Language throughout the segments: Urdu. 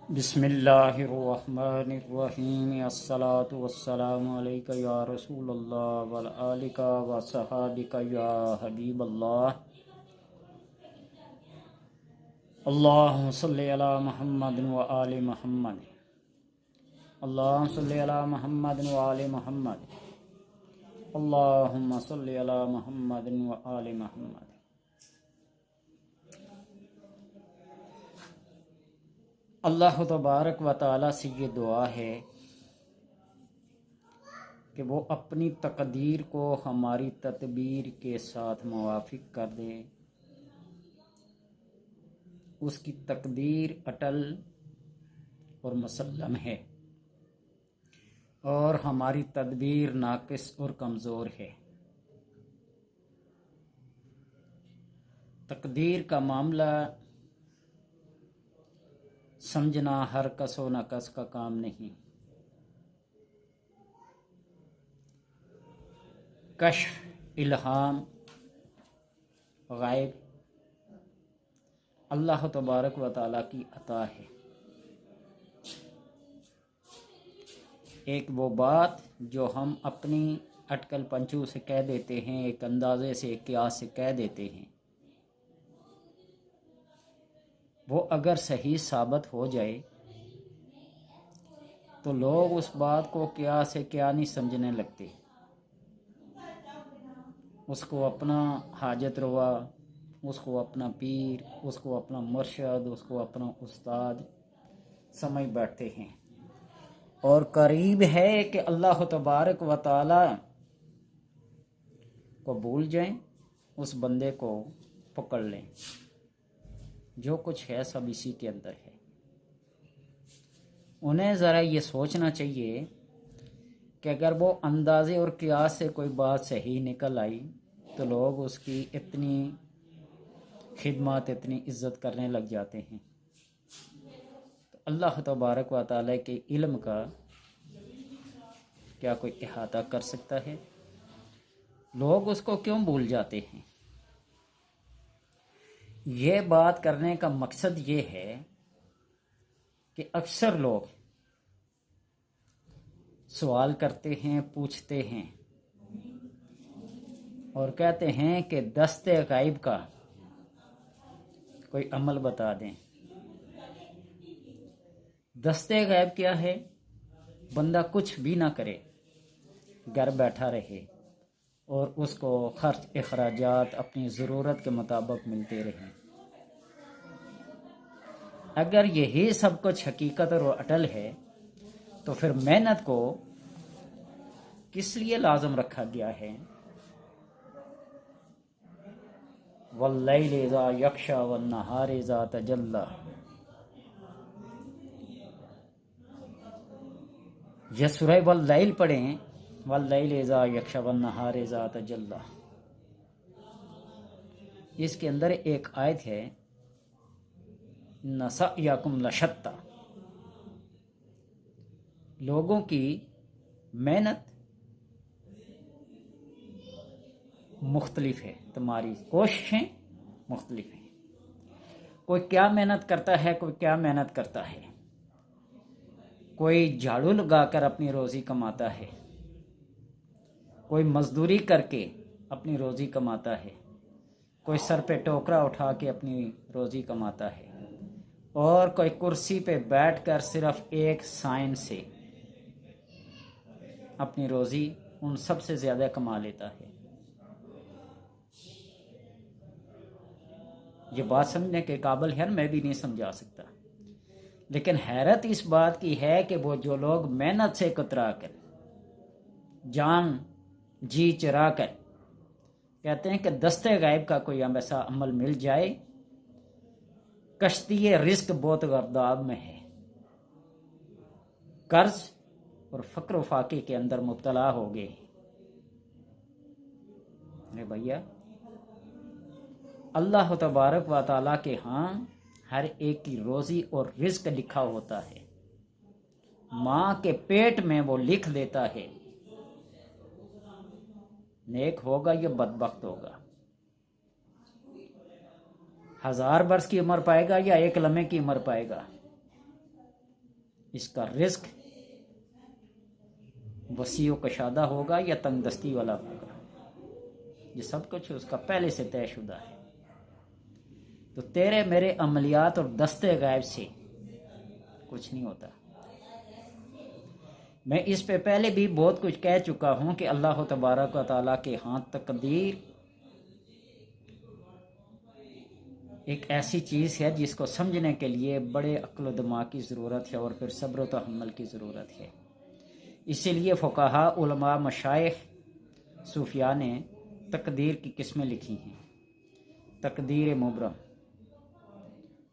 بسم اللہ الرحمن الرحیم الصلاة والسلام علیکہ یا رسول اللہ وعلیکہ وصحابکہ یا حبیب اللہ۔ اللہم صلی علی محمد وآل محمد، اللہم صلی علی محمد وآل محمد، اللہم صلی علی محمد وآل محمد۔ اللہ تبارک و تعالیٰ سے یہ دعا ہے کہ وہ اپنی تقدیر کو ہماری تدبیر کے ساتھ موافق کر دے، اس کی تقدیر اٹل اور مسلم ہے اور ہماری تدبیر ناقص اور کمزور ہے۔ تقدیر کا معاملہ سمجھنا ہر کس و ناقص کا کام نہیں۔ کشف، الہام، غائب اللہ تبارک و تعالیٰ کی عطا ہے۔ ایک وہ بات جو ہم اپنی اٹکل پنچو سے کہہ دیتے ہیں، ایک اندازے سے، ایک قیاس سے کہہ دیتے ہیں، وہ اگر صحیح ثابت ہو جائے تو لوگ اس بات کو قیاس سے کیا نہیں سمجھنے لگتے، اس کو اپنا حاجت روا، اس کو اپنا پیر، اس کو اپنا مرشد، اس کو اپنا استاد سمجھ بیٹھتے ہیں، اور قریب ہے کہ اللہ تبارک و تعالی کو بھول جائیں، اس بندے کو پکڑ لیں۔ جو کچھ ہے سب اسی کے اندر ہے۔ انہیں ذرا یہ سوچنا چاہیے کہ اگر وہ اندازے اور قیاس سے کوئی بات صحیح نکل آئی تو لوگ اس کی اتنی خدمات، اتنی عزت کرنے لگ جاتے ہیں۔ تو اللہ تبارک و تعالیٰ کے علم کا کیا کوئی احاطہ کر سکتا ہے؟ لوگ اس کو کیوں بھول جاتے ہیں؟ یہ بات کرنے کا مقصد یہ ہے کہ اکثر لوگ سوال کرتے ہیں، پوچھتے ہیں اور کہتے ہیں کہ دست غائب کا کوئی عمل بتا دیں۔ دست غائب کیا ہے؟ بندہ کچھ بھی نہ کرے، گھر بیٹھا رہے اور اس کو خرچ اخراجات اپنی ضرورت کے مطابق ملتے رہیں۔ اگر یہی سب کچھ حقیقت اور اٹل ہے تو پھر محنت کو کس لیے لازم رکھا گیا ہے؟ وَاللَّيْلِ إِذَا يَغْشَى وَالنَّهَارِ إِذَا تَجَلَّى۔ یہ سورہ واللیل پڑھیں، وَاللَّيْلِ إِذَا يَغْشَى وَالنَّهَارِ إِذَا تَجَلَّى۔ اس کے اندر ایک آیت ہے، إِنَّ سَعْيَكُمْ لَشَتَّىٰ۔ لوگوں کی محنت مختلف ہے، تمہاری کوششیں مختلف ہیں۔ کوئی کیا محنت کرتا ہے، کوئی کیا محنت کرتا ہے۔ کوئی جھاڑو لگا کر اپنی روزی کماتا ہے، کوئی مزدوری کر کے اپنی روزی کماتا ہے، کوئی سر پہ ٹوکرا اٹھا کے اپنی روزی کماتا ہے، اور کوئی کرسی پہ بیٹھ کر صرف ایک سائن سے اپنی روزی ان سب سے زیادہ کما لیتا ہے۔ یہ بات سمجھنے کے قابل ہے، میں بھی نہیں سمجھا سکتا، لیکن حیرت اس بات کی ہے کہ وہ جو لوگ محنت سے کترا کر، جان جی چرا کر کہتے ہیں کہ دست غائب کا کوئی ایسا عمل مل جائے، کشتی رزق بہت گرداب میں ہے، قرض اور فقر و فاقے کے اندر مبتلا ہو گئے۔ ارے بھیا، اللہ تبارک و تعالیٰ کے ہاں ہر ایک کی روزی اور رزق لکھا ہوتا ہے۔ ماں کے پیٹ میں وہ لکھ دیتا ہے، نیک ہوگا یا بدبخت ہوگا، 1000 برس کی عمر پائے گا یا 1 لمحے کی عمر پائے گا۔ اس کا رزق وسیع و کشادہ ہوگا یا تنگ دستی والا ہوگا، یہ سب کچھ اس کا پہلے سے طے شدہ ہے۔ تو تیرے میرے عملیات اور دستے غیب سے کچھ نہیں ہوتا۔ میں اس پہ پہلے بھی بہت کچھ کہہ چکا ہوں کہ اللہ تبارک و تعالیٰ کے ہاں تقدیر ایک ایسی چیز ہے جس کو سمجھنے کے لیے بڑے عقل و دماغ کی ضرورت ہے اور پھر صبر و تحمل کی ضرورت ہے۔ اسی لیے فقہاء، علماء، مشائخ، صوفیاء نے تقدیر کی قسمیں لکھی ہیں: تقدیر مبرم،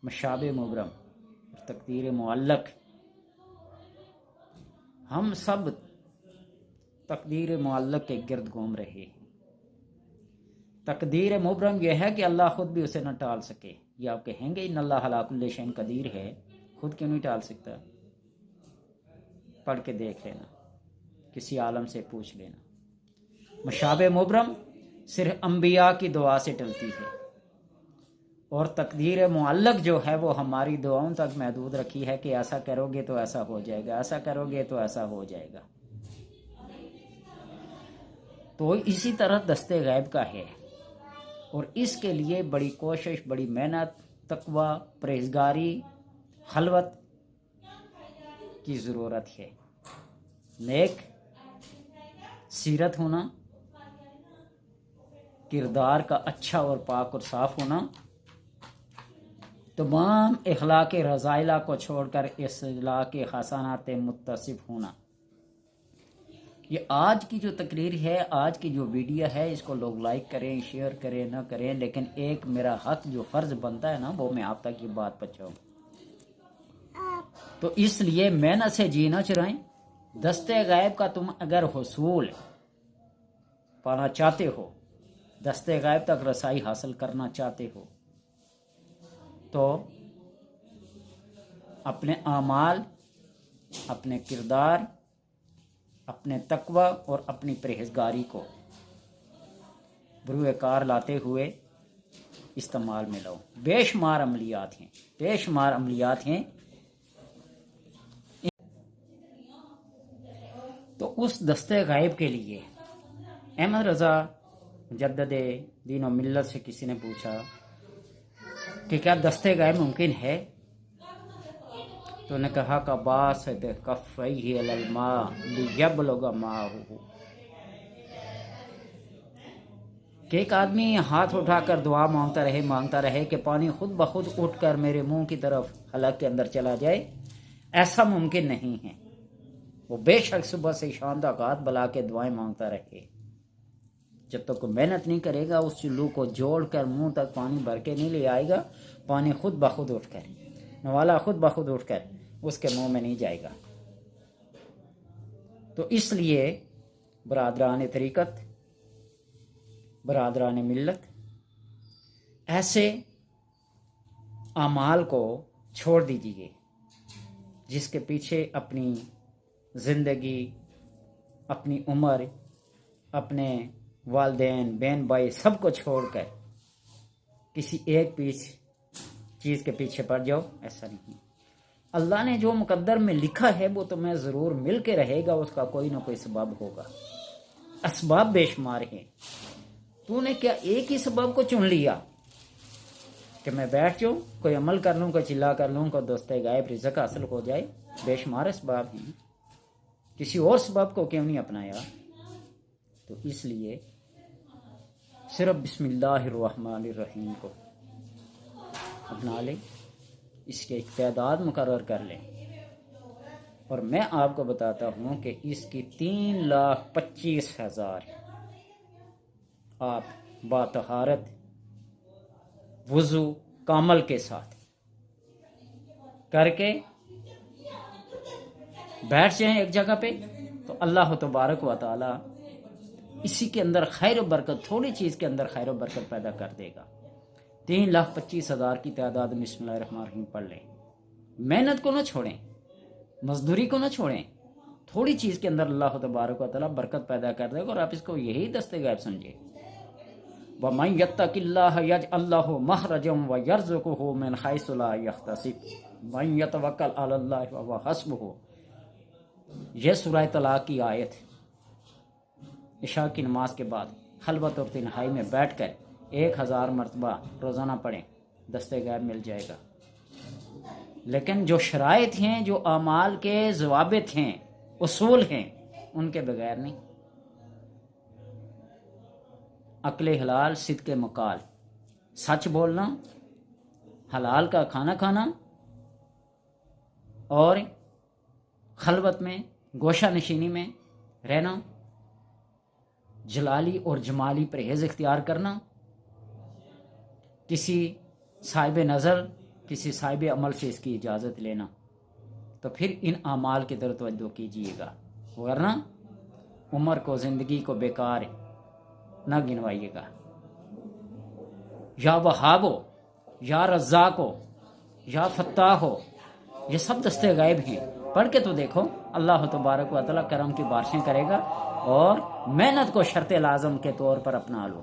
مشابہ مبرم اور تقدیر معلق۔ ہم سب تقدیر معلق کے گرد گھوم رہے ہیں۔ تقدیر مبرم یہ ہے کہ اللہ خود بھی اسے نہ ٹال سکے۔ یہ آپ کہیں گے ان اللہ علی کل شیء قدیر ہے، خود کیوں نہیں ٹال سکتا؟ پڑھ کے دیکھ لینا، کسی عالم سے پوچھ لینا۔ مشابہ مبرم صرف انبیاء کی دعا سے ٹلتی ہے، اور تقدیر معلق جو ہے وہ ہماری دعاؤں تک محدود رکھی ہے کہ ایسا کرو گے تو ایسا ہو جائے گا، ایسا کرو گے تو ایسا ہو جائے گا۔ تو اسی طرح دستے غیب کا ہے، اور اس کے لیے بڑی کوشش، بڑی محنت، تقوی، پرہیزگاری، خلوت کی ضرورت ہے۔ نیک سیرت ہونا، کردار کا اچھا اور پاک اور صاف ہونا، تمام اخلاق رذائلہ کو چھوڑ کر اصلاح کے حسنات متصف ہونا۔ یہ آج کی جو تقریر ہے، آج کی جو ویڈیو ہے، اس کو لوگ لائک کریں، شیئر کریں، نہ کریں، لیکن ایک میرا حق جو فرض بنتا ہے نا، وہ میں آپ تک یہ بات پہنچاؤں۔ تو اس لیے محنت سے جی نہ چرائیں۔ دستے غیب کا تم اگر حصول پانا چاہتے ہو، دستے غیب تک رسائی حاصل کرنا چاہتے ہو، تو اپنے اعمال، اپنے کردار، اپنے تقوی اور اپنی پرہیزگاری کو بروئے کار لاتے ہوئے استعمال میں لاؤ۔ بے شمار عملیات ہیں، بے شمار عملیات ہیں۔ تو اس دستے غیب کے لیے احمد رضا مجدد دین و ملت سے کسی نے پوچھا کہ کیا دستے غیب ممکن ہے؟ تو نے کہا کہ باسط کفیہ الی الماء لیبلغ ماءہ، کہ ایک آدمی ہاتھ اٹھا کر دعا مانگتا رہے کہ پانی خود بخود اٹھ کر میرے منہ کی طرف حلق کے اندر چلا جائے، ایسا ممکن نہیں ہے۔ وہ بے شک صبح سے شام تک ہاتھ بلا کے دعائیں مانگتا رہے، جب تک کوئی محنت نہیں کرے گا، اس چلو کو جوڑ کر منہ تک پانی بھر کے نہیں لے آئے گا، پانی خود بخود اٹھ کر، نوالا خود بخود اٹھ کر اس کے منہ میں نہیں جائے گا۔ تو اس لیے برادران طریقت، برادران ملت، ایسے اعمال کو چھوڑ دیجیے جس کے پیچھے اپنی زندگی، اپنی عمر، اپنے والدین، بہن بھائی سب کو چھوڑ کر کسی ایک چیز کے پیچھے پڑ جاؤ، ایسا نہیں۔ اللہ نے جو مقدر میں لکھا ہے وہ تمہیں ضرور مل کے رہے گا، اس کا کوئی نہ کوئی سبب ہوگا۔ اسباب بے شمار ہیں، تو نے کیا ایک ہی سبب کو چن لیا کہ میں بیٹھ جاؤں، کوئی عمل کر لوں، کوئی چلا کر لوں، کوئی دستے غیب رزق حاصل ہو جائے؟ بے شمار اسباب ہیں، کسی اور سبب کو کیوں نہیں اپنایا؟ تو اس لیے صرف بسم اللہ الرحمن الرحیم کو اپنا لیں، اس کے ایک تعداد مقرر کر لیں، اور میں آپ کو بتاتا ہوں کہ اس کی 3,25,000 آپ باطہارت وضو کامل کے ساتھ کر کے بیٹھ جائیں ایک جگہ پہ، تو اللہ تبارک و تعالی اسی کے اندر خیر و برکت، تھوڑی چیز کے اندر خیر و برکت پیدا کر دے گا۔ 3,25,000 کی تعداد میں بسم اللہ الرحمن الرحیم پڑھ لیں۔ محنت کو نہ چھوڑیں، مزدوری کو نہ چھوڑیں، تھوڑی چیز کے اندر اللہ تبارک و تعالی برکت پیدا کر دے گا، اور آپ اس کو یہی دستے غیب سمجھے۔ وَمَن يَتَّقِ اللَّهَ يَجْعَل لَّهُ مَخْرَجًا وَيَرْزُقْهُ مِنْ حَيْثُ لَا يَحْتَسِبُ۔ من یتوکل علی اللہ فہو حسبہ، یہ سورہ طلاق کی آیت ہے۔ عشاء کی نماز کے بعد خلوت اور تنہائی میں بیٹھ کر 1000 مرتبہ روزانہ پڑھیں، دست غیب مل جائے گا۔ لیکن جو شرائط ہیں، جو اعمال کے ضوابط ہیں، اصول ہیں، ان کے بغیر نہیں۔ عقل حلال، صدق مقال، سچ بولنا، حلال کا کھانا کھانا، اور خلوت میں گوشہ نشینی میں رہنا، جلالی اور جمالی پرہیز اختیار کرنا، کسی صاحب نظر، کسی صاحب عمل سے اس کی اجازت لینا، تو پھر ان اعمال کی طرف توجہ کیجیے گا، ورنہ عمر کو، زندگی کو بیکار نہ گنوائیے گا۔ یا وہاب ہو، یا رزاق ہو، یا فتاح ہو، یہ سب دستے غیب ہیں، پڑھ کے تو دیکھو، اللہ تبارک و تعالیٰ کرم کی بارشیں کرے گا، اور محنت کو شرط لازم کے طور پر اپنا لو۔